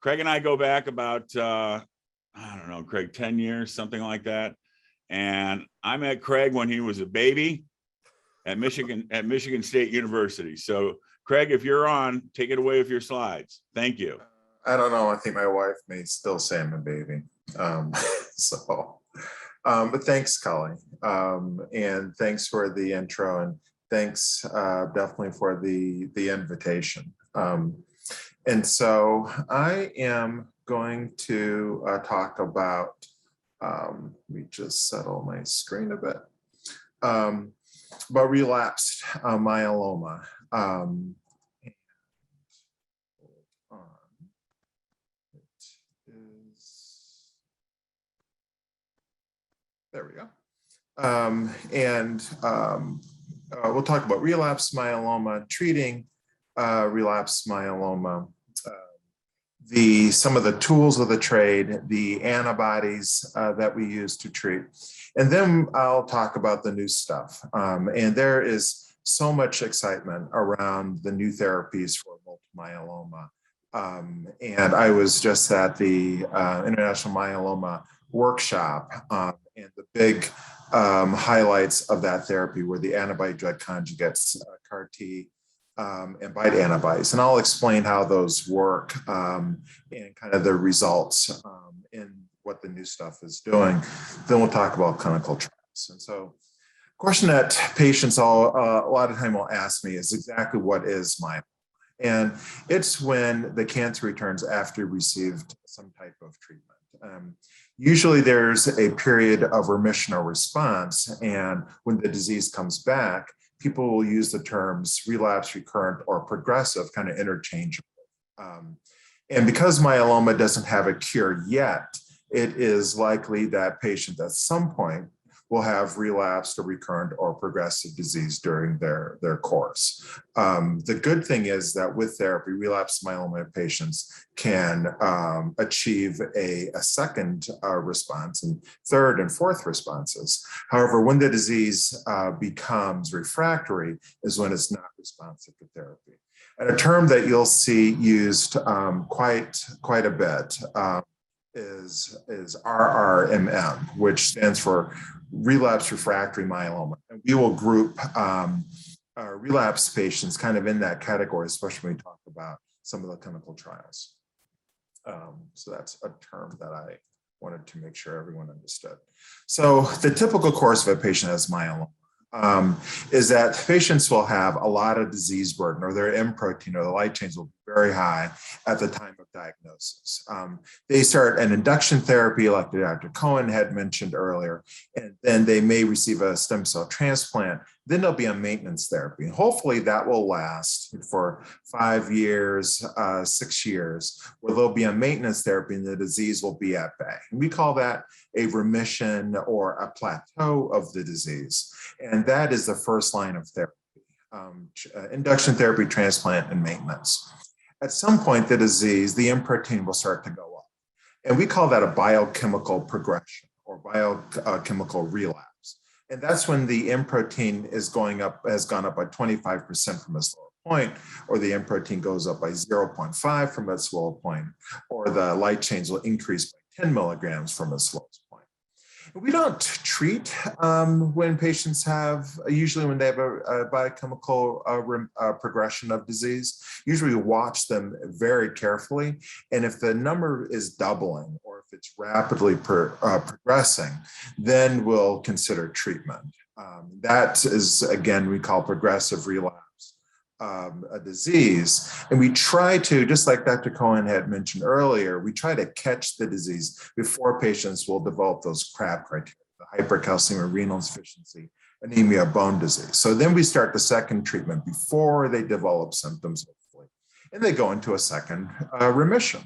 Craig and I go back about, I don't know, Craig, 10 years, something like that. And I met Craig when he was a baby at Michigan State University. So Craig, if you're on, take it away with your slides. Thank you. I don't know. I think my wife may still say I'm a baby. But thanks, Colleen. And thanks for the intro, and thanks definitely for the invitation. And so I am going to talk about, let me just settle my screen a bit, about relapsed myeloma. There we go. We'll talk about relapsed myeloma, treating relapsed myeloma, some of the tools of the trade, the antibodies that we use to treat. And then I'll talk about the new stuff. And there is so much excitement around the new therapies for multiple myeloma. And I was just at the International Myeloma Workshop, and the big highlights of that therapy were the antibody drug conjugates, CAR T, and BiTE antibodies. And I'll explain how those work and kind of the results in what the new stuff is doing. Then we'll talk about clinical trials. And so, question that patients a lot of time will ask me is exactly what is myeloma? And it's when the cancer returns after received some type of treatment. Usually there's a period of remission or response, and when the disease comes back, people will use the terms relapse, recurrent, or progressive kind of interchangeably. And because myeloma doesn't have a cure yet, it is likely that patient at some point will have relapsed or recurrent or progressive disease during their course. The good thing is that with therapy, relapsed myeloma patients can achieve a second response and third and fourth responses. However, when the disease becomes refractory is when it's not responsive to therapy. And a term that you'll see used quite a bit is RRMM, which stands for relapse refractory myeloma. And we will group relapse patients kind of in that category, especially when we talk about some of the clinical trials. So that's a term that I wanted to make sure everyone understood. So the typical course of a patient has myeloma is that patients will have a lot of disease burden, or their M protein or the light chains will be very high at the time of diagnosis. They start an induction therapy like Dr. Cohen had mentioned earlier, and then they may receive a stem cell transplant. Then there'll be a maintenance therapy. Hopefully that will last for 5 years, 6 years, where there'll be a maintenance therapy and the disease will be at bay. And we call that a remission or a plateau of the disease. And that is the first line of therapy, induction therapy, transplant, and maintenance. At some point, the disease, the M protein will start to go up. And we call that a biochemical progression or biochemical relapse. And that's when the M protein has gone up by 25% from its lower point, or the M protein goes up by 0.5 from its lower point, or the light chains will increase by 10 milligrams from its lowest point. We don't treat when patients usually when they have a biochemical progression of disease. Usually we watch them very carefully. And if the number is doubling or if it's rapidly progressing, then we'll consider treatment. That is, again, we call progressive relapse. A disease. And we try to, just like Dr. Cohen had mentioned earlier, we try to catch the disease before patients will develop those CRAB criteria, the hypercalcemia, renal insufficiency, anemia, bone disease. So then we start the second treatment before they develop symptoms, hopefully. And they go into a second remission.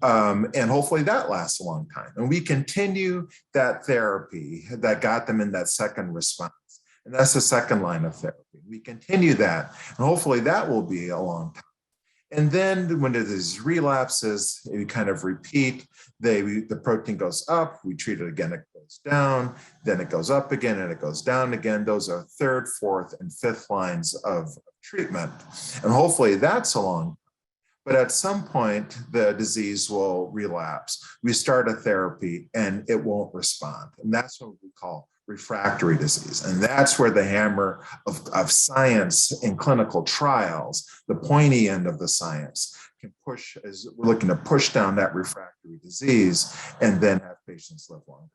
And hopefully that lasts a long time. And we continue that therapy that got them in that second response. And that's the second line of therapy. We continue that, and hopefully that will be a long time. And then when it is relapses, we kind of repeat. The protein goes up, we treat it again, it goes down, then it goes up again, and it goes down again. Those are third, fourth, and fifth lines of treatment. And hopefully that's a long time. But at some point, the disease will relapse. We start a therapy and it won't respond. And that's what we call refractory disease. And that's where the hammer of science in clinical trials, the pointy end of the science, can push, as we're looking to push down that refractory disease and then have patients live longer.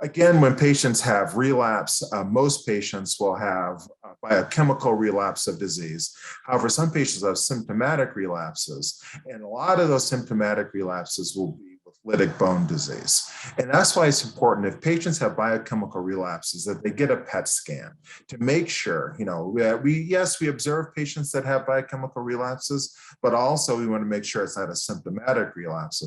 Again, when patients have relapse, most patients will have biochemical relapse of disease. However, some patients have symptomatic relapses, and a lot of those symptomatic relapses will be with lytic bone disease. And that's why it's important if patients have biochemical relapses that they get a PET scan to make sure, we observe patients that have biochemical relapses, but also we want to make sure it's not a symptomatic relapse.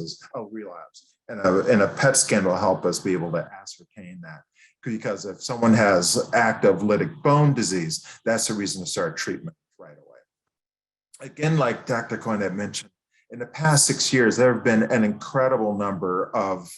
And a PET scan will help us be able to ascertain that. Because if someone has active lytic bone disease, that's a reason to start treatment right away. Again, like Dr. Cohen had mentioned, in the past 6 years, there have been an incredible number of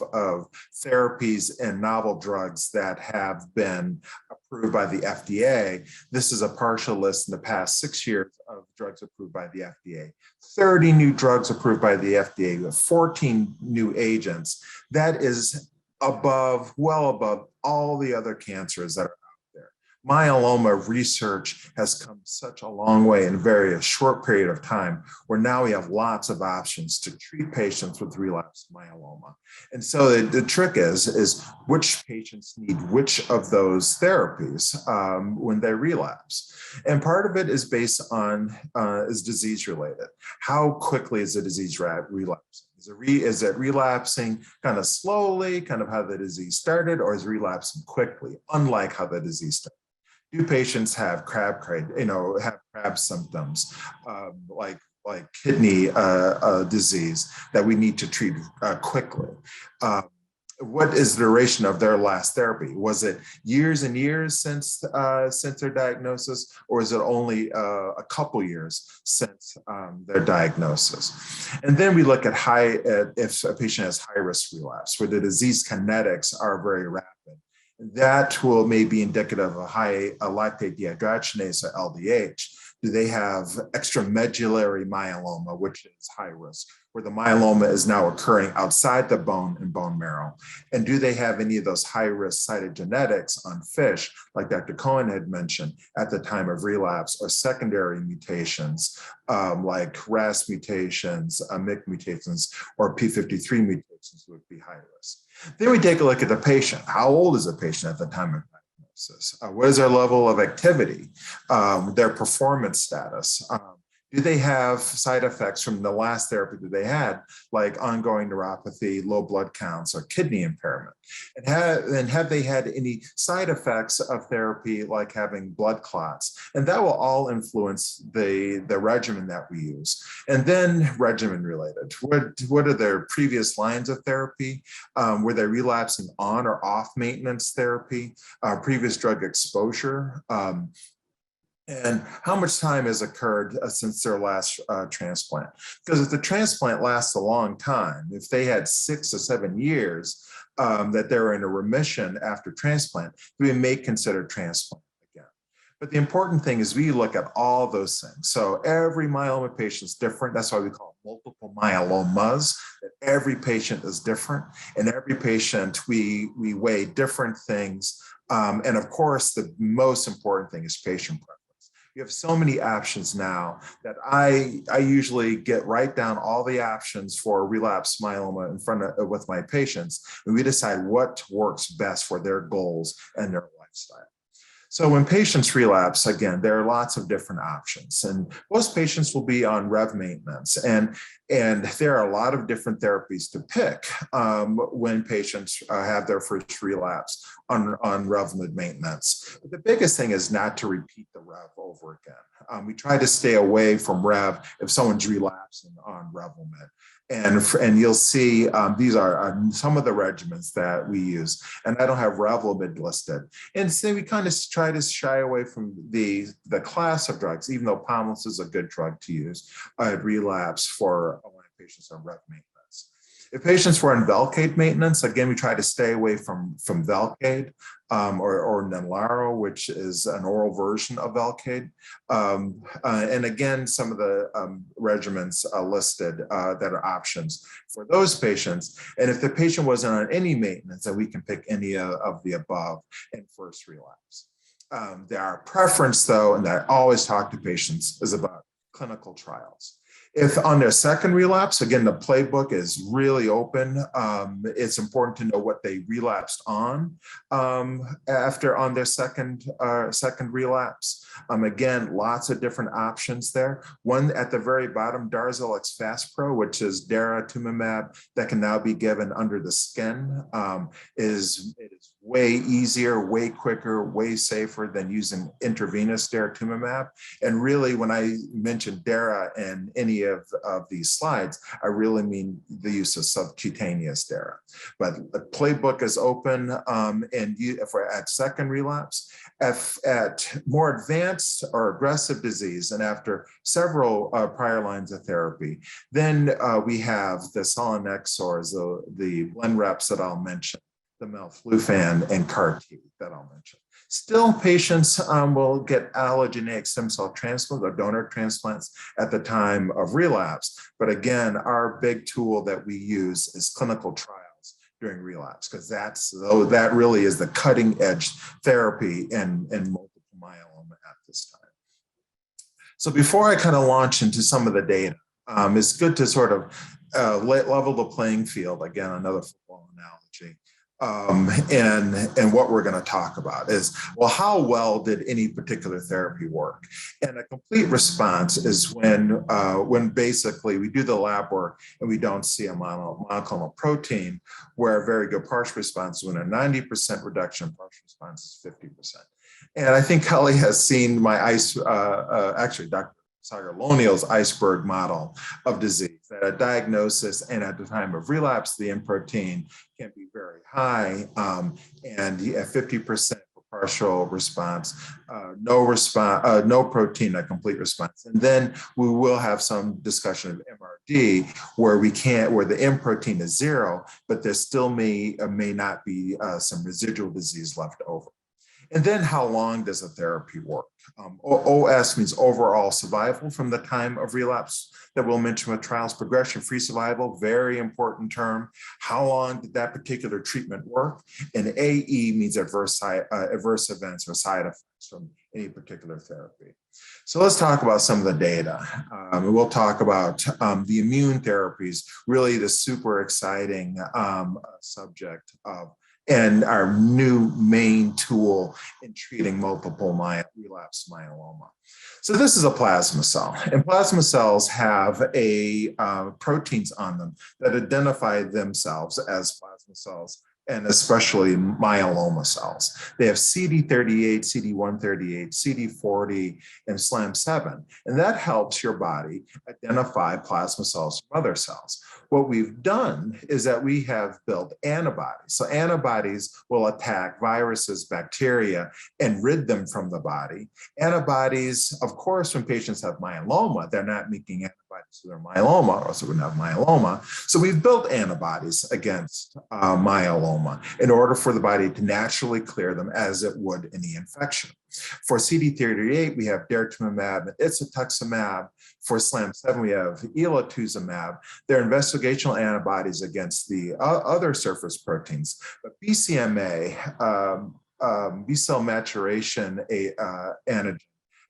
therapies and novel drugs that have been approved by the FDA. This is a partial list in the past 6 years of drugs approved by the FDA. 30 new drugs approved by the FDA, with 14 new agents. That is well above all the other cancers that are out there. Myeloma research has come such a long way in a very short period of time, where now we have lots of options to treat patients with relapsed myeloma. And so the trick is which patients need which of those therapies when they relapse. And part of it is based on, is disease related. How quickly is the disease relapsing? Is it relapsing kind of slowly, kind of how the disease started, or is it relapsing quickly, unlike how the disease started? Do patients have crab symptoms like kidney disease that we need to treat quickly? What is the duration of their last therapy? Was it years and years since their diagnosis, or is it only a couple years since their diagnosis? And then we look at if a patient has high-risk relapse, where the disease kinetics are very rapid. That may be indicative of high lactate dehydrogenase, or LDH. Do they have extramedullary myeloma, which is high risk, where the myeloma is now occurring outside the bone and bone marrow? And do they have any of those high-risk cytogenetics on FISH, like Dr. Cohen had mentioned, at the time of relapse, or secondary mutations like RAS mutations, MYC mutations, or P53 mutations would be high risk? Then we take a look at the patient. How old is the patient at the time of diagnosis? What is their level of activity, their performance status? Do they have side effects from the last therapy that they had, like ongoing neuropathy, low blood counts, or kidney impairment? And have they had any side effects of therapy, like having blood clots? And that will all influence the regimen that we use. And then regimen related. What are their previous lines of therapy? Were they relapsing on or off maintenance therapy? Previous drug exposure? And how much time has occurred since their last transplant? Because if the transplant lasts a long time, if they had 6 or 7 years that they're in a remission after transplant, we may consider transplant again. But the important thing is we look at all those things. So every myeloma patient is different. That's why we call it multiple myelomas, that every patient is different. And every patient, we weigh different things. And of course, the most important thing is patient preference. You have so many options now that I usually write down all the options for relapsed myeloma with my patients, and we decide what works best for their goals and their lifestyle. So when patients relapse, again, there are lots of different options, and most patients will be on Rev maintenance, and there are a lot of different therapies to pick when patients have their first relapse on Revlimid maintenance. But the biggest thing is not to repeat the Rev over again. We try to stay away from Rev if someone's relapsing on Revlimid. And you'll see these are some of the regimens that we use. And I don't have Revlimid listed. And so we kind of try to shy away from the class of drugs, even though Pomalyst is a good drug to use at relapse for patients on Rev maintenance. If patients were on Velcade maintenance, again, we try to stay away from Velcade or Nenlaro, which is an oral version of Velcade. And again, some of the regimens listed that are options for those patients. And if the patient wasn't on any maintenance, then we can pick any of the above in first relapse. Our preference, though, and I always talk to patients, is about clinical trials. If on their second relapse, again, the playbook is really open. It's important to know what they relapsed on after on their second relapse. Again, lots of different options there. One at the very bottom, Darzalex Faspro, which is daratumumab that can now be given under the skin, it is way easier, way quicker, way safer than using intravenous daratumumab. And really, when I mention Dara in any of these slides, I really mean the use of subcutaneous Dara. But the playbook is open, and if we're at second relapse, at more advanced or aggressive disease, and after several prior lines of therapy, then we have the selinexors, the Blenreps that I'll mention, the melflufen and CAR-T that I'll mention. Still, patients will get allogeneic stem cell transplants or donor transplants at the time of relapse. But again, our big tool that we use is clinical trials during relapse, because that really is the cutting edge therapy in multiple myeloma at this time. So before I kind of launch into some of the data, it's good to sort of level the playing field. Again, another football analogy. And what we're going to talk about is, well, how well did any particular therapy work? And a complete response is when basically we do the lab work and we don't see a monoclonal protein, where a very good partial response is when a 90% reduction, partial response is 50%. And I think Kelly has seen my actually Dr. Sagar-Loniel's iceberg model of disease, that at diagnosis and at the time of relapse, the M protein can be very high, and at 50% for partial response, no protein, a complete response. And then we will have some discussion of MRD where the M protein is 0, but there still may not be some residual disease left over. And then how long does a therapy work? OS means overall survival from the time of relapse that we'll mention with trials. Progression-free survival, very important term. How long did that particular treatment work? And AE means adverse events or side effects from any particular therapy. So let's talk about some of the data. We'll talk about the immune therapies, really the super exciting subject of and our new main tool in treating multiple relapse myeloma. So this is a plasma cell, and plasma cells have proteins on them that identify themselves as plasma cells, and especially myeloma cells. They have CD38, CD138, CD40, and SLAM7, and that helps your body identify plasma cells from other cells. What we've done is that we have built antibodies. So antibodies will attack viruses, bacteria, and rid them from the body. Antibodies, of course, when patients have myeloma, they're not making antibodies to their myeloma, or else they wouldn't have myeloma. So we've built antibodies against myeloma in order for the body to naturally clear them as it would any infection. For CD38, we have daratumumab and isatuximab. For SLAM7, we have elotuzumab. They're investigational antibodies against the other surface proteins. But BCMA, B-cell maturation antigen,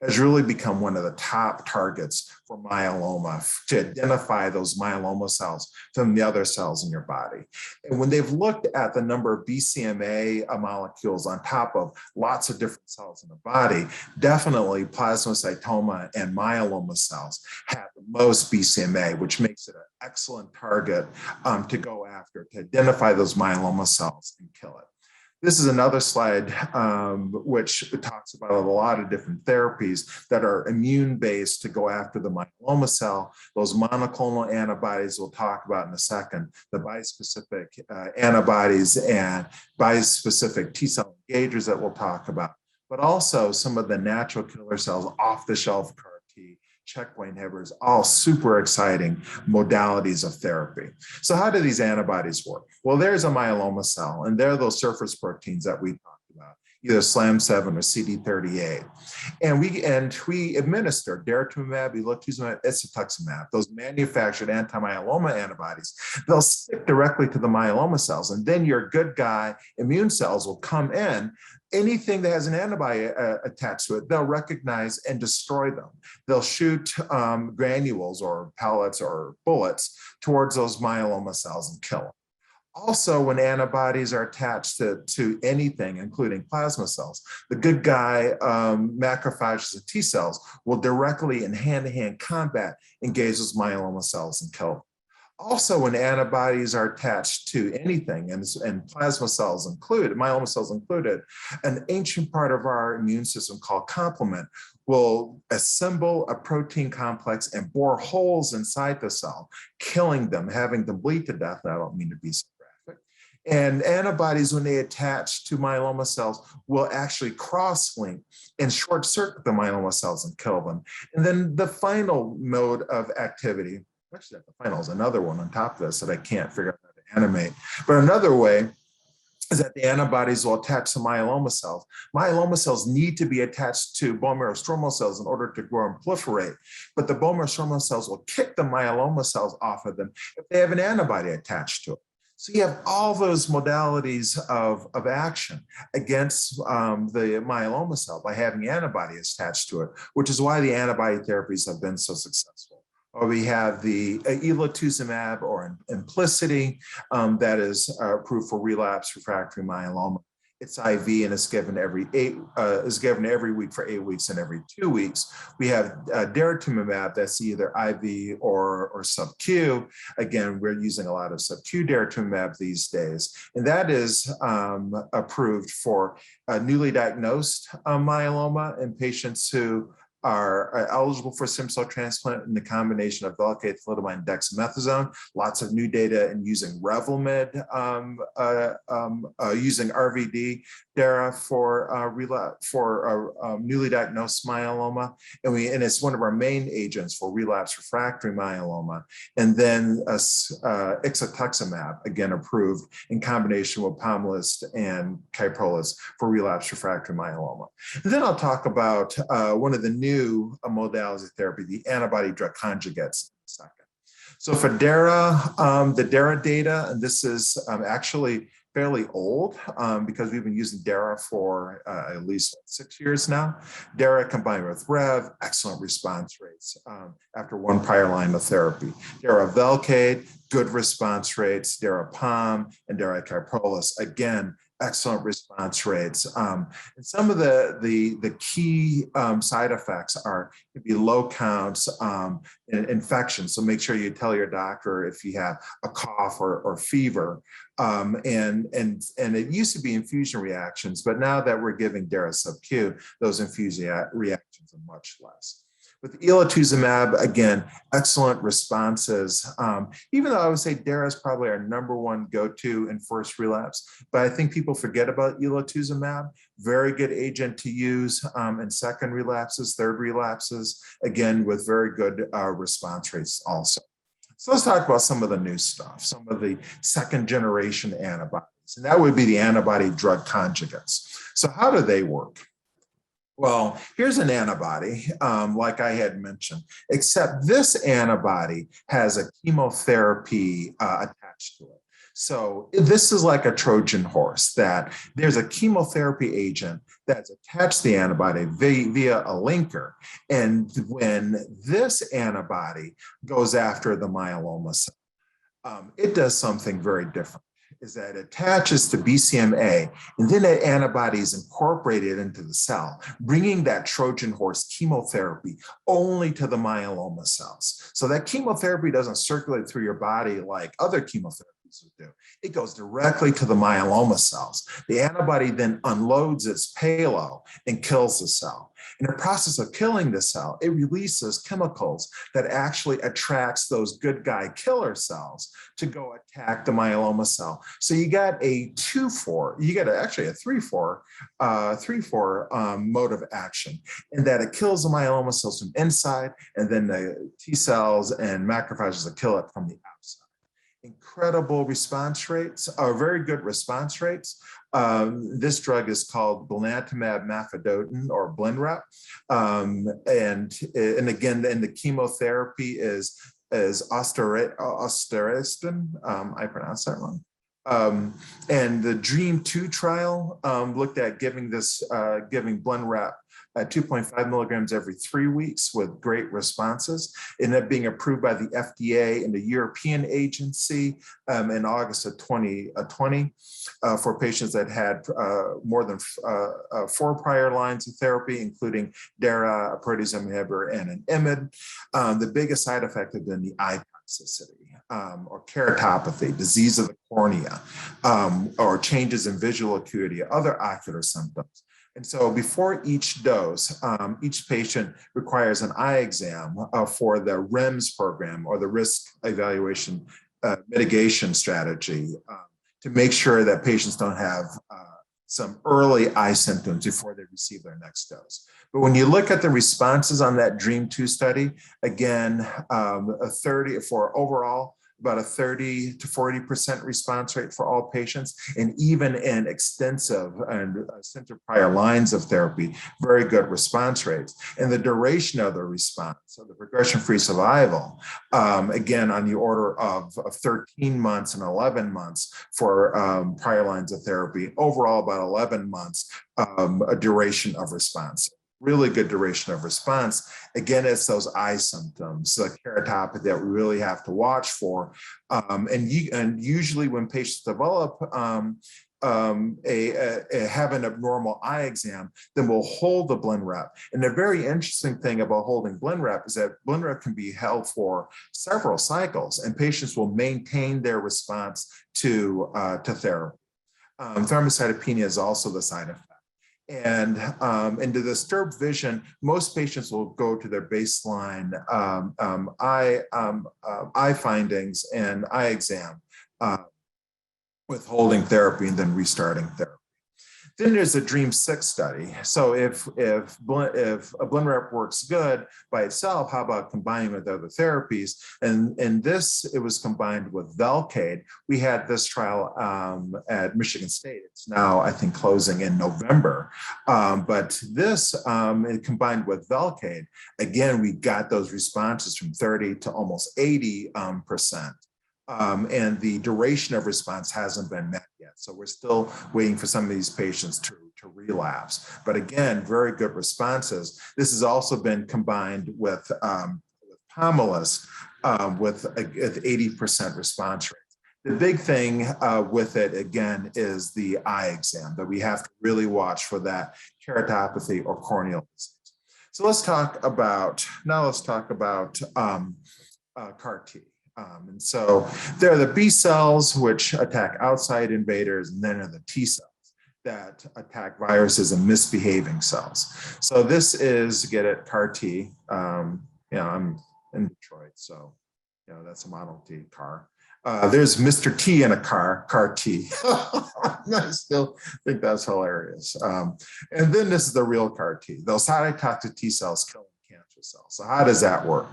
has really become one of the top targets for myeloma, to identify those myeloma cells from the other cells in your body. And when they've looked at the number of BCMA molecules on top of lots of different cells in the body, definitely plasmacytoma and myeloma cells have the most BCMA, which makes it an excellent target to go after, to identify those myeloma cells and kill it. This is another slide which talks about a lot of different therapies that are immune-based to go after the myeloma cell. Those monoclonal antibodies we'll talk about in a second, the bispecific antibodies and bispecific T-cell engagers that we'll talk about, but also some of the natural killer cells, off-the-shelf CAR-T, checkpoint inhibitors, all super exciting modalities of therapy. So how do these antibodies work? Well, there's a myeloma cell, and there are those surface proteins that we talked about, either SLAM7 or CD38. And we administer daratumumab, elotuzumab, isatuximab, those manufactured anti-myeloma antibodies. They'll stick directly to the myeloma cells, and then your good guy immune cells will come in. Anything that has an antibody attached to it, they'll recognize and destroy them. They'll shoot granules or pellets or bullets towards those myeloma cells and kill them. Also, when antibodies are attached to anything, including plasma cells, the good guy macrophages and T cells will directly in hand-to-hand combat engage those myeloma cells and kill them. Also, when antibodies are attached to anything, and plasma cells included, myeloma cells included, an ancient part of our immune system called complement will assemble a protein complex and bore holes inside the cell, killing them, having them bleed to death. I don't mean to be so graphic. And antibodies, when they attach to myeloma cells, will actually cross-link and short-circuit the myeloma cells and kill them. And then the final mode of activity, actually, the final is another one on top of this that I can't figure out how to animate. But another way is that the antibodies will attach to myeloma cells. Myeloma cells need to be attached to bone marrow stromal cells in order to grow and proliferate. But the bone marrow stromal cells will kick the myeloma cells off of them if they have an antibody attached to it. So you have all those modalities of action against the myeloma cell by having antibodies attached to it, which is why the antibody therapies have been so successful. Or we have the elotuzumab or Implicity that is approved for relapse refractory myeloma. It's IV and it's given every week for 8 weeks and every 2 weeks. We have daratumumab that's either IV or sub-Q. Again, we're using a lot of sub-Q daratumumab these days, and that is approved for newly diagnosed myeloma in patients who are eligible for stem cell transplant in the combination of Velcade, thalidomide, and dexamethasone. Lots of new data in using Revlimid, using RVD, Dara for newly diagnosed myeloma, and it's one of our main agents for relapse refractory myeloma. And then ixatuximab, again approved in combination with Pomalyst and Kyprolis for relapse refractory myeloma. And then I'll talk about one of the new modalities of therapy, the antibody drug conjugates, in a second. So for Dara, the Dara data, and this is actually fairly old because we've been using Dara for at least 6 years now. Dara combined with Rev, excellent response rates after one prior line of therapy. Dara Velcade, good response rates. Dara Pom and Dara Kyprolis, again, excellent response rates. And some of the key side effects could be low counts and infections. So make sure you tell your doctor if you have a cough or fever. And it used to be infusion reactions, but now that we're giving Dara sub-Q, those infusion reactions are much less. With elotuzumab, again, excellent responses. Even though I would say Dara is probably our #1 go-to in first relapse, but I think people forget about elotuzumab. Very good agent to use in second relapses, third relapses, again, with very good response rates also. So let's talk about some of the new stuff, some of the second generation antibodies, and that would be the antibody drug conjugates. So how do they work? Well, here's an antibody, like I had mentioned, except this antibody has a chemotherapy attached to it. So this is like a Trojan horse, that there's a chemotherapy agent that's attached to the antibody via a linker. And when this antibody goes after the myeloma cell, it does something very different. Is that it attaches to BCMA, and then that antibody is incorporated into the cell, bringing that Trojan horse chemotherapy only to the myeloma cells. So that chemotherapy doesn't circulate through your body like other chemotherapies. therapies would do. It goes directly to the myeloma cells. The antibody then unloads its payload and kills the cell. In the process of killing the cell, it releases chemicals that actually attracts those good guy killer cells to go attack the myeloma cell. So you got a 2-4, you got actually a 3-4 mode of action, in that it kills the myeloma cells from inside, and then the T cells and macrophages will kill it from the outside. Incredible response rates, very good response rates. This drug is called belantamab mafodotin, or Blenrep. And again, and the chemotherapy is austerestin. I pronounced that wrong. And the DREAM2 trial looked at giving Blenrep 2.5 milligrams every 3 weeks with great responses, and that being approved by the FDA and the European agency in August of 2020 for patients that had more than 4 prior lines of therapy, including DARA, a proteasome inhibitor, and an IMiD. The biggest side effect had been the eye toxicity, or keratopathy, disease of the cornea, or changes in visual acuity, other ocular symptoms. And so before each dose, each patient requires an eye exam for the REMS program, or the risk evaluation mitigation strategy, to make sure that patients don't have some early eye symptoms before they receive their next dose. But when you look at the responses on that DREAM2 study, again, about a 30 to 40% response rate for all patients, and even in extensive prior lines of therapy, very good response rates. And the duration of the response, so the progression-free survival, again, on the order of 13 months and 11 months for prior lines of therapy, overall about 11 months, a duration of response. Really good duration of response. Again, it's those eye symptoms, the keratopathy, that we really have to watch for. And usually when patients develop have an abnormal eye exam, then we'll hold the Blenrep. And the very interesting thing about holding Blenrep is that Blenrep can be held for several cycles, and patients will maintain their response to therapy. Thrombocytopenia is also the side effect. And to disturb vision, most patients will go to their baseline eye findings and eye exam with holding therapy and then restarting therapy. Then there's a DREAM6 study. So if a Blenrep works good by itself, how about combining with other therapies? And in this, it was combined with Velcade. We had this trial at Michigan State. It's now, I think, closing in November. But this, it combined with Velcade, again, we got those responses from 30 to almost 80%. And the duration of response hasn't been met yet. So we're still waiting for some of these patients to relapse. But again, very good responses. This has also been combined with Pomalyst with 80% response rate. The big thing with it, again, is the eye exam, that we have to really watch for that keratopathy or corneal disease. So let's talk about CAR T. And so there are the B cells, which attack outside invaders, and then are the T cells that attack viruses and misbehaving cells. So this is, get it, CAR T. I'm in Detroit, so that's a Model T car. There's Mr. T in a car, CAR T. I still think that's hilarious. And then this is the real CAR T. Those cytotoxic T cells killing cancer cells. So how does that work?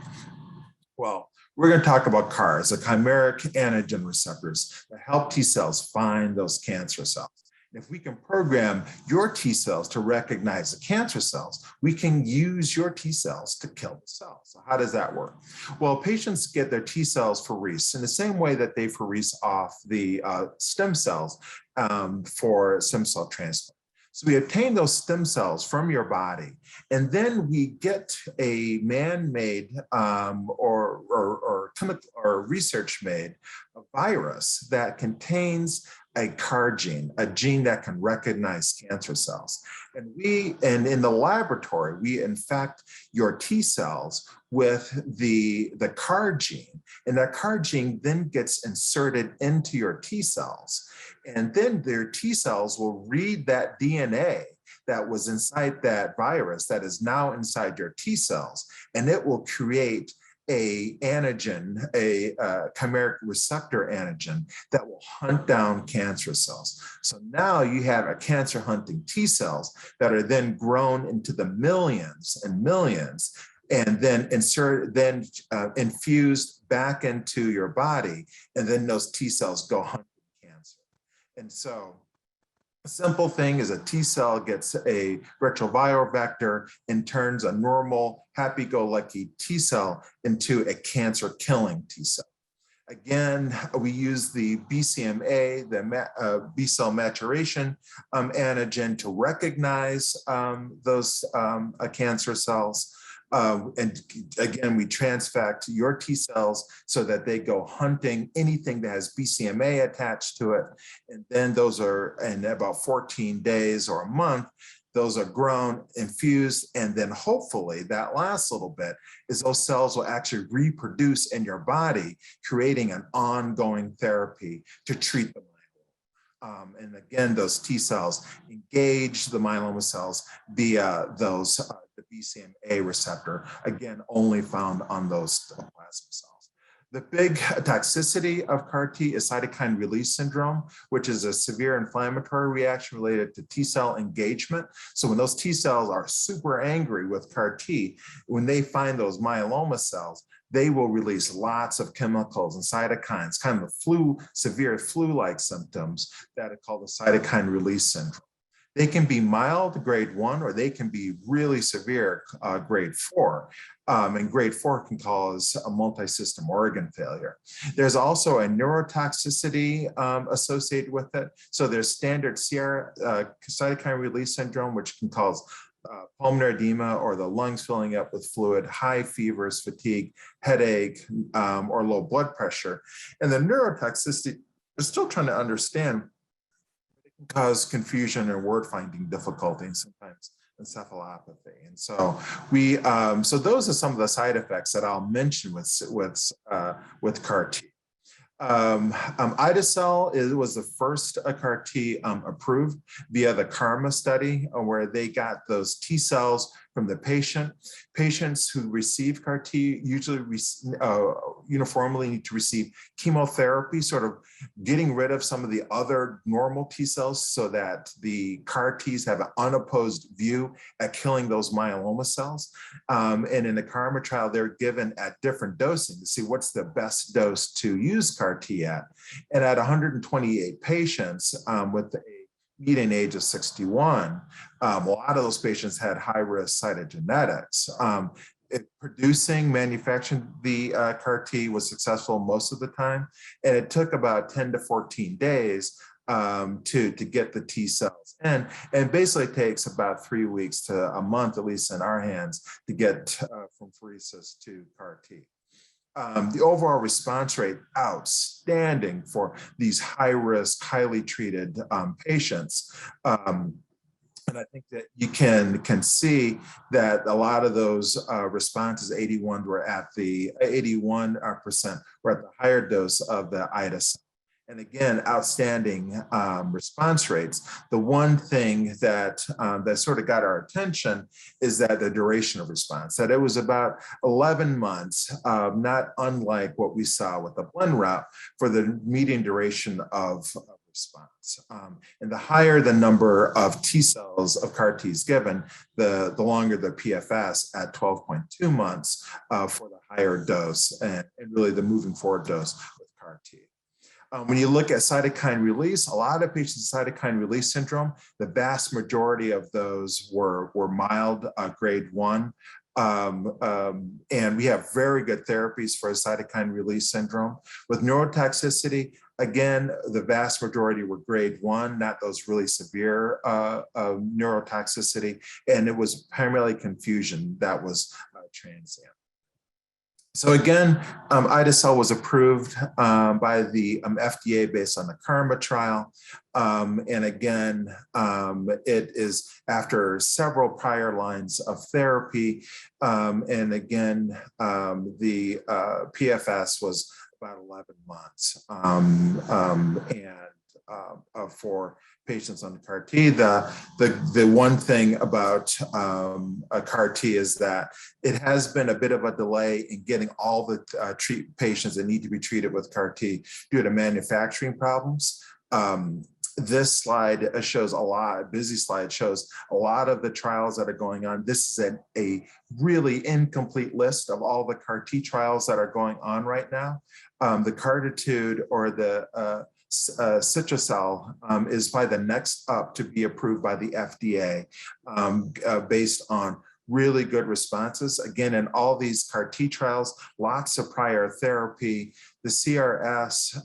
Well, we're going to talk about CARs, the chimeric antigen receptors that help T cells find those cancer cells. And if we can program your T cells to recognize the cancer cells, we can use your T cells to kill the cells. So how does that work? Well, patients get their T cells pheresed in the same way that they pherese off the stem cells for stem cell transplant. So we obtain those stem cells from your body, and then we get a man-made or clinical or research made a virus that contains a CAR gene, a gene that can recognize cancer cells. And in the laboratory, we infect your T cells with the CAR gene, and that CAR gene then gets inserted into your T cells. And then their T cells will read that DNA that was inside that virus that is now inside your T cells, and it will create a antigen, a chimeric receptor antigen that will hunt down cancer cells. So now you have a cancer hunting T cells that are then grown into the millions and millions, and then infused back into your body, and then those T cells go hunting cancer. And so a simple thing is a T cell gets a retroviral vector and turns a normal, happy-go-lucky T cell into a cancer-killing T cell. Again, we use the BCMA, the B cell maturation antigen to recognize those cancer cells. And again, we transfect your T cells so that they go hunting anything that has BCMA attached to it. And then those are, in about 14 days or a month, those are grown, infused, and then hopefully that last little bit is those cells will actually reproduce in your body, creating an ongoing therapy to treat the myeloma. And again, those T cells engage the myeloma cells via those the BCMA receptor, again, only found on those plasma cells. The big toxicity of CAR T is cytokine release syndrome, which is a severe inflammatory reaction related to T cell engagement. So when those T cells are super angry with CAR T, when they find those myeloma cells, they will release lots of chemicals and cytokines, kind of the severe flu-like symptoms that are called the cytokine release syndrome. They can be mild, grade 1, or they can be really severe, grade 4. And grade 4 can cause a multi-system organ failure. There's also a neurotoxicity associated with it. So there's standard cytokine release syndrome, which can cause pulmonary edema or the lungs filling up with fluid, high fevers, fatigue, headache, or low blood pressure. And the neurotoxicity, we're still trying to understand, can cause confusion and word finding difficulty, and sometimes encephalopathy. And so so those are some of the side effects that I'll mention with CAR T. Ide-cel was the first CAR T approved via the KARMA study, where they got those T cells from the patient. Patients who receive CAR T usually uniformly need to receive chemotherapy, sort of getting rid of some of the other normal T cells so that the CAR Ts have an unopposed view at killing those myeloma cells. And in the KARMA trial, they're given at different dosing to see what's the best dose to use CAR T at. And at 128 patients with a median age of 61, a lot of those patients had high-risk cytogenetics. Manufacturing the CAR T was successful most of the time, and it took about 10 to 14 days to get the T cells in, and basically takes about 3 weeks to a month, at least in our hands, to get from pheresis to CAR T. The overall response rate, outstanding for these high-risk, highly treated patients. And I think that you can see that a lot of those responses, 81% were at the higher dose of the ide-cel. And again, outstanding response rates. The one thing that sort of got our attention is that the duration of response, that it was about 11 months, not unlike what we saw with the blend route for the median duration of response. And the higher the number of T cells of CAR Ts given, the longer the PFS at 12.2 months for the higher dose and really the moving forward dose with CAR T. When you look at cytokine release, a lot of patients with cytokine release syndrome, the vast majority of those were mild, grade 1. And we have very good therapies for cytokine release syndrome. With neurotoxicity, again, the vast majority were grade 1, not those really severe neurotoxicity. And it was primarily confusion that was transient. So again, ide-cel was approved by the FDA based on the KARMA trial. And again, it is after several prior lines of therapy. And again, the PFS was about 11 months. For patients on CAR T, the one thing about a CAR T is that it has been a bit of a delay in getting all the patients that need to be treated with CAR T due to manufacturing problems. This slide shows busy slide shows a lot of the trials that are going on. This is a really incomplete list of all the CAR T trials that are going on right now. The CARTITUDE or the Citracel is probably the next up to be approved by the FDA based on really good responses. Again, in all these CAR T trials, lots of prior therapy. The CRS,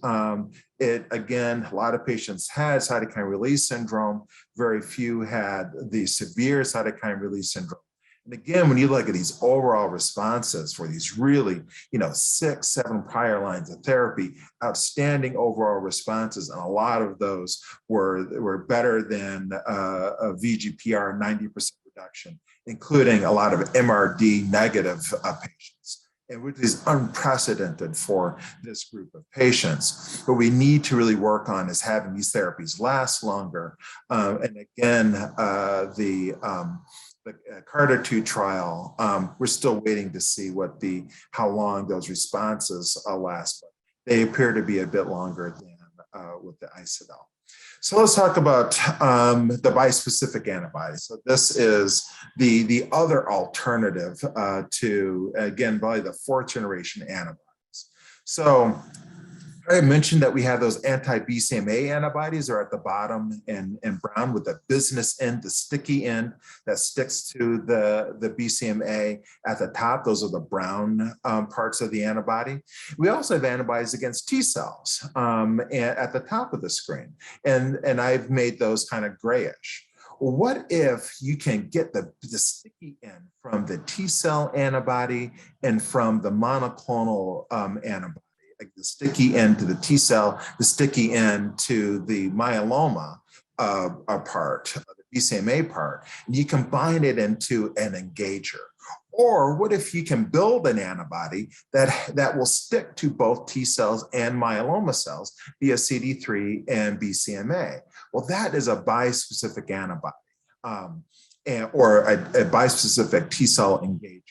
again, a lot of patients had cytokine release syndrome. Very few had the severe cytokine release syndrome. And again, when you look at these overall responses for these really, 6, 7 prior lines of therapy, outstanding overall responses, and a lot of those were better than a VGPR 90% reduction, including a lot of MRD negative patients, and which is unprecedented for this group of patients. What we need to really work on is having these therapies last longer. And again, the CARTITUDE trial, we're still waiting to see how long those responses last, but they appear to be a bit longer than with the ide-cel. So let's talk about the bispecific antibodies. So this is the other alternative to, again, probably the 4th generation antibodies. So I mentioned that we have those anti-BCMA antibodies are at the bottom in brown with the business end, the sticky end that sticks to the BCMA at the top. Those are the brown parts of the antibody. We also have antibodies against T cells at the top of the screen. And I've made those kind of grayish. Well, what if you can get the sticky end from the T cell antibody and from the monoclonal antibody? Like the sticky end to the T cell, the sticky end to the myeloma part, the BCMA part, and you combine it into an engager. Or what if you can build an antibody that will stick to both T cells and myeloma cells via CD3 and BCMA? Well, that is a bispecific antibody or a bispecific T cell engager,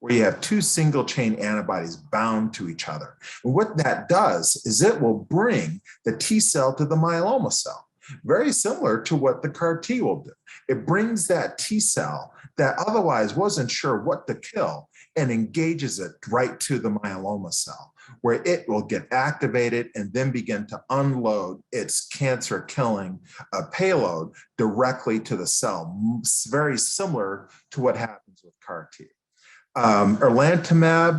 where you have 2 single chain antibodies bound to each other. And what that does is it will bring the T cell to the myeloma cell, very similar to what the CAR T will do. It brings that T cell that otherwise wasn't sure what to kill and engages it right to the myeloma cell, where it will get activated and then begin to unload its cancer killing payload directly to the cell, very similar to what happens with CAR T. Erlantamab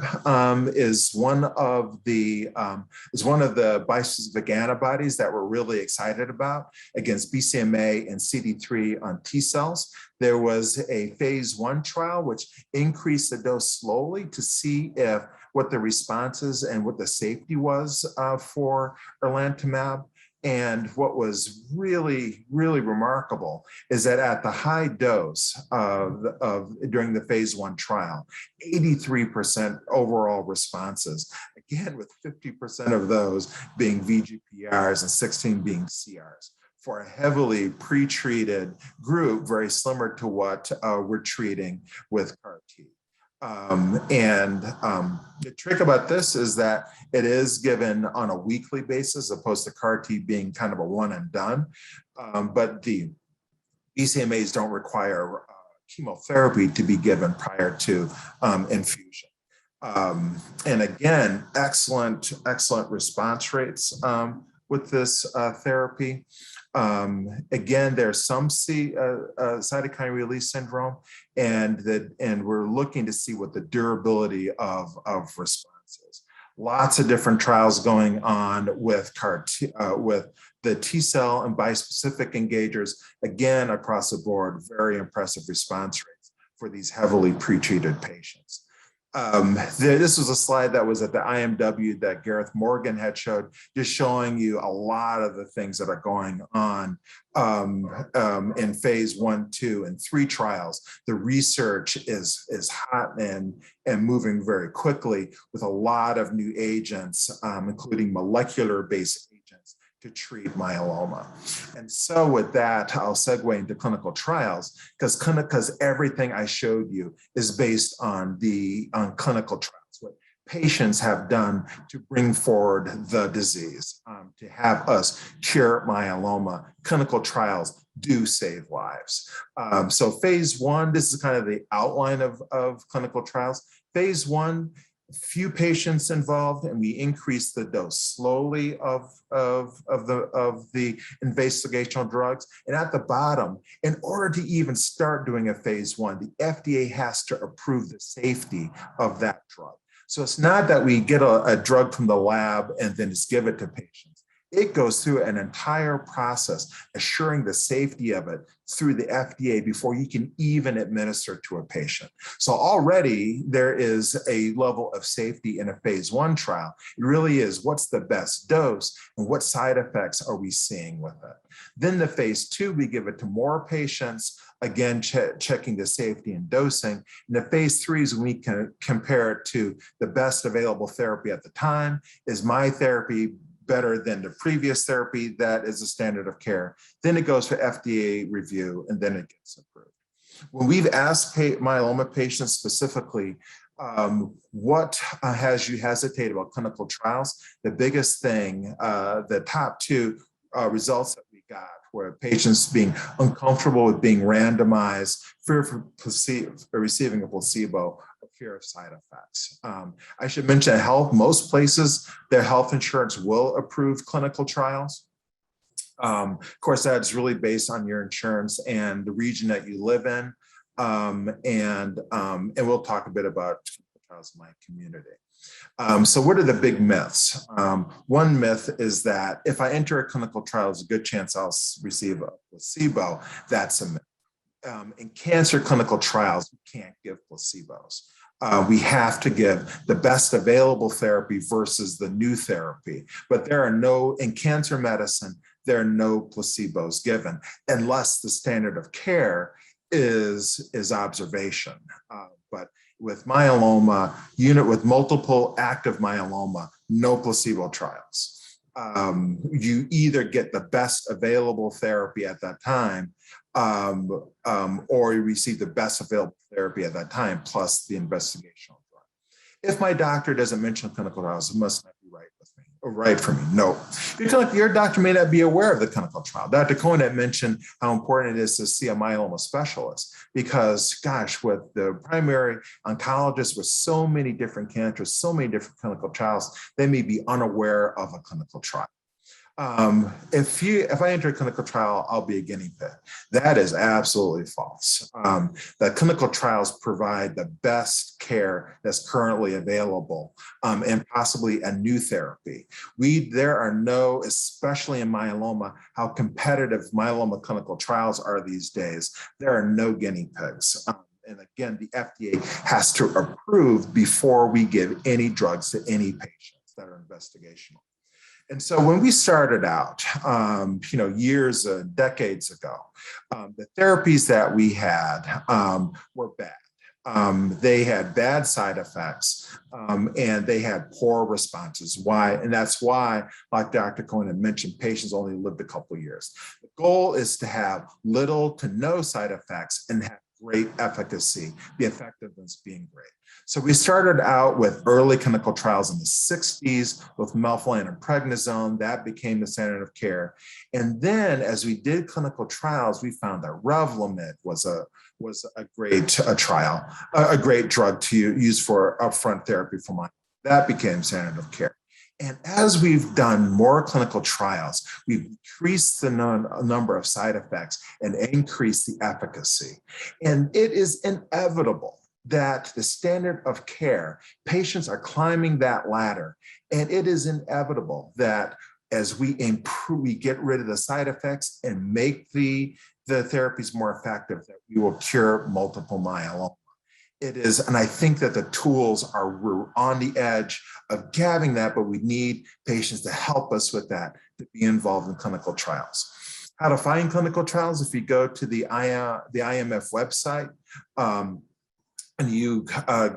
is one of the bispecific antibodies that we're really excited about against BCMA and CD3 on T cells. There was a phase 1 trial which increased the dose slowly to see what the responses and what the safety was for erlantamab. And what was really, really remarkable is that at the high dose during the phase 1 trial, 83% overall responses, again, with 50% of those being VGPRs and 16 being CRs, for a heavily pretreated group, very similar to what we're treating with CAR T. The trick about this is that it is given on a weekly basis, opposed to CAR T being kind of a one and done. But the BCMAs don't require chemotherapy to be given prior to infusion. And again, excellent response rates with this therapy. Again, there's some cytokine release syndrome, and we're looking to see what the durability of response is. Lots of different trials going on with CAR T, with the T cell and bispecific engagers. Again, across the board, very impressive response rates for these heavily pretreated patients. This was a slide that was at the IMW that Gareth Morgan had showed, just showing you a lot of the things that are going on in phase 1, 2, and 3 trials. The research is hot and moving very quickly with a lot of new agents, including molecular-based agents to treat myeloma. And so with that, I'll segue into clinical trials because everything I showed you is based on clinical trials, what patients have done to bring forward the disease, to have us cure myeloma. Clinical trials do save lives. So phase 1, this is kind of the outline of clinical trials. Phase 1, few patients involved, and we increase the dose slowly of the investigational drugs. And at the bottom, in order to even start doing a phase 1, the FDA has to approve the safety of that drug. So it's not that we get a drug from the lab and then just give it to patients. It goes through an entire process assuring the safety of it through the FDA before you can even administer to a patient. So already there is a level of safety in a phase 1 trial. It really is what's the best dose and what side effects are we seeing with it. Then the phase 2, we give it to more patients, again, checking the safety and dosing. And the phase 3s, we can compare it to the best available therapy at the time. Is my therapy better than the previous therapy that is the standard of care? Then it goes for FDA review, and then it gets approved. When we've asked myeloma patients specifically, what has you hesitate about clinical trials? The biggest thing, the top 2 results that we got were patients being uncomfortable with being randomized, fear for receiving a placebo, fear of side effects. I should mention most places, their health insurance will approve clinical trials. Of course, that's really based on your insurance and the region that you live in. And we'll talk a bit about clinical trials in my community. So what are the big myths? One myth is that if I enter a clinical trial, there's a good chance I'll receive a placebo. That's a myth. In cancer clinical trials, you can't give placebos. We have to give the best available therapy versus the new therapy. But in cancer medicine, there are no placebos given unless the standard of care is observation. But with myeloma, with multiple active myeloma, no placebo trials. You either get the best available therapy at that time, or you receive the best available therapy at that time, plus the investigational drug. If my doctor doesn't mention clinical trials, it must not be right with me, or right for me. No. Your doctor may not be aware of the clinical trial. Dr. Cohen had mentioned how important it is to see a myeloma specialist because, gosh, with the primary oncologist with so many different cancers, so many different clinical trials, they may be unaware of a clinical trial. If I enter a clinical trial, I'll be a guinea pig. That is absolutely false. The clinical trials provide the best care that's currently available, and possibly a new therapy. There are no, especially in myeloma, how competitive myeloma clinical trials are these days. There are no guinea pigs. And again, the FDA has to approve before we give any drugs to any patients that are investigational. And so when we started out, years, decades ago, the therapies that we had were bad. They had bad side effects, and they had poor responses. Why? And that's why, like Dr. Cohen had mentioned, patients only lived a couple of years. The goal is to have little to no side effects and have great efficacy, the effectiveness being great. So we started out with early clinical trials in the 60s with melphalan and prednisone. That became the standard of care. And then as we did clinical trials, we found that Revlimid was a great trial, a great drug to use for upfront therapy for myeloma. That became standard of care. And as we've done more clinical trials, we've increased the number of side effects and increased the efficacy. And it is inevitable that the standard of care, patients are climbing that ladder. And it is inevitable that as we improve, we get rid of the side effects and make the therapies more effective, that we will cure multiple myeloma. It is, and I think that the tools are, we're on the edge of having that, but we need patients to help us with that, to be involved in clinical trials. How to find clinical trials? If you go to the IMF website, and you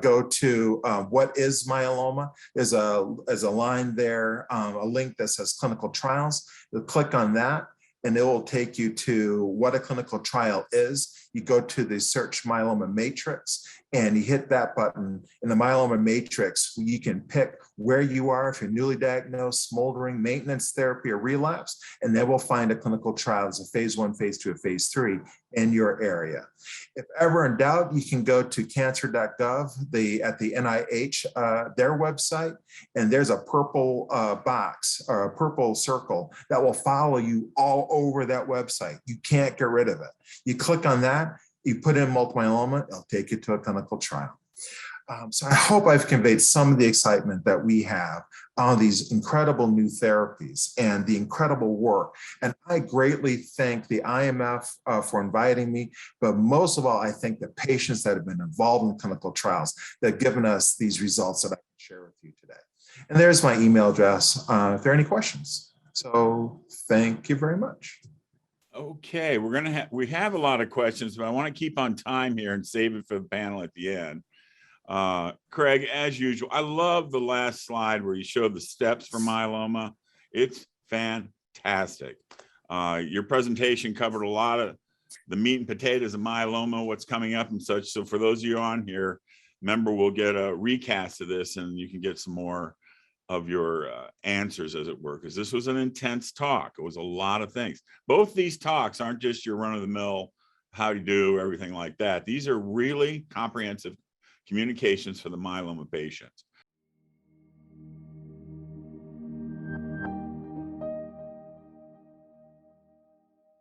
go to what is myeloma, there's a line there, a link that says clinical trials. You'll click on that, and it will take you to what a clinical trial is. You go to the search myeloma matrix, and you hit that button. In the myeloma matrix, you can pick where you are, if you're newly diagnosed, smoldering, maintenance therapy, or relapse, and then we'll find a clinical trial as a phase 1, phase 2, or phase 3 in your area. If ever in doubt, you can go to cancer.gov, at the NIH, their website, and there's a purple box or a purple circle that will follow you all over that website. You can't get rid of it. You click on that, you put in multiple myeloma, it'll take you to a clinical trial. So I hope I've conveyed some of the excitement that we have on these incredible new therapies and the incredible work. And I greatly thank the IMF for inviting me, but most of all, I thank the patients that have been involved in clinical trials that have given us these results that I can share with you today. And there's my email address if there are any questions. So thank you very much. Okay, we have a lot of questions, but I want to keep on time here and save it for the panel at the end. Craig, as usual, I love the last slide where you showed the steps for myeloma. It's fantastic. Your presentation covered a lot of the meat and potatoes of myeloma, what's coming up and such. So for those of you on here, remember, we'll get a recast of this and you can get some more of your answers, as it were, because this was an intense talk. It was a lot of things. Both these talks aren't just your run-of-the-mill, how do you do, everything like that. These are really comprehensive communications for the myeloma patients.